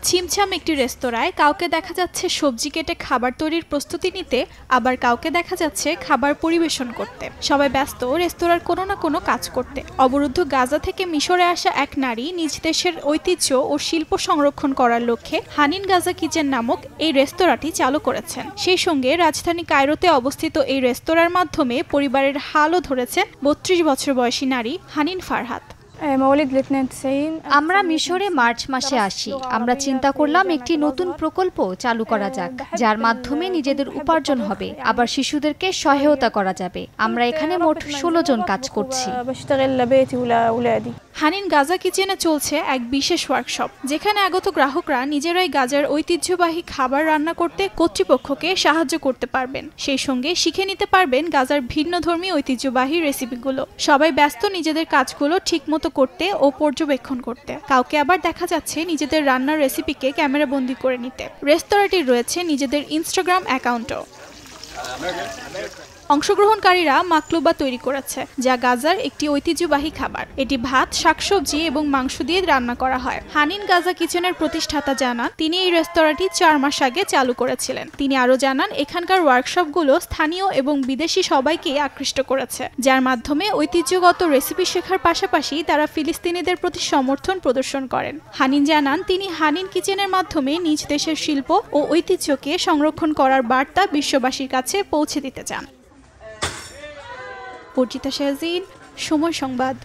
ছিমছাম একটি রেস্তোরাঁয় কাউকে দেখা যাচ্ছে সবজি কেটে খাবার তৈরির প্রস্তুতি নিতে, আবার কাউকে দেখা যাচ্ছে খাবার পরিবেশন করতে। সবাই ব্যস্ত রেস্তোরাঁর কোনো না কোনো কাজ করতে। অবরুদ্ধ গাজা থেকে মিশরে আসা এক নারী নিজ দেশের ঐতিহ্য ও শিল্প সংরক্ষণ করার লক্ষ্যে হানিন গাজা কিচেন নামক এই রেস্তোরাঁটি চালু করেছেন। সেই সঙ্গে রাজধানী কায়রোতে অবস্থিত এই রেস্তোরাঁর মাধ্যমে পরিবারের হালও ধরেছেন ৩২ বছর বয়সী নারী হানিন ফারহাত। আমরা মিশরে মার্চ মাসে আসি। আমরা চিন্তা করলাম একটি নতুন প্রকল্প চালু করা যাক, যার মাধ্যমে নিজেদের উপার্জন হবে, আবার শিশুদেরকে সহায়তা করা যাবে। আমরা এখানে মোট ১৬ জন কাজ করছি। হানিন গাজা কিচেনে চলছে এক বিশেষ ওয়ার্কশপ, যেখানে আগত গ্রাহকরা নিজেরাই গাজার ঐতিহ্যবাহী খাবার রান্না করতে কর্তৃপক্ষকে সাহায্য করতে পারবেন। সেই সঙ্গে শিখে নিতে পারবেন গাজার ভিন্নধর্মী ঐতিহ্যবাহী রেসিপিগুলো। সবাই ব্যস্ত নিজেদের কাজগুলো ঠিকমতো করতে ও পর্যবেক্ষণ করতে। কাউকে আবার দেখা যাচ্ছে নিজেদের রান্নার রেসিপিকে ক্যামেরাবন্দি করে নিতে। রেস্তোরাঁটির রয়েছে নিজেদের ইনস্টাগ্রাম অ্যাকাউন্টও। অংশগ্রহণকারীরা মাকলুবা তৈরি করেছে, যা গাজার একটি ঐতিহ্যবাহী খাবার। এটি ভাত, শাকসবজি এবং মাংস দিয়ে রান্না করা হয়। হানিন গাজা কিচেনের প্রতিষ্ঠাতা জানান, তিনি এই রেস্তোরাঁটি ৪ মাস আগে চালু করেছিলেন। তিনি আরও জানান, এখানকার ওয়ার্কশপগুলো স্থানীয় এবং বিদেশি সবাইকেই আকৃষ্ট করেছে, যার মাধ্যমে ঐতিহ্যগত রেসিপি শেখার পাশাপাশি তারা ফিলিস্তিনিদের প্রতি সমর্থন প্রদর্শন করেন। হানিন জানান, তিনি হানিন কিচেনের মাধ্যমে নিজ দেশের শিল্প ও ঐতিহ্যকে সংরক্ষণ করার বার্তা বিশ্ববাসীর কাছে পৌঁছে দিতে চান। অর্জিতা শাহজিন, সময় সংবাদ।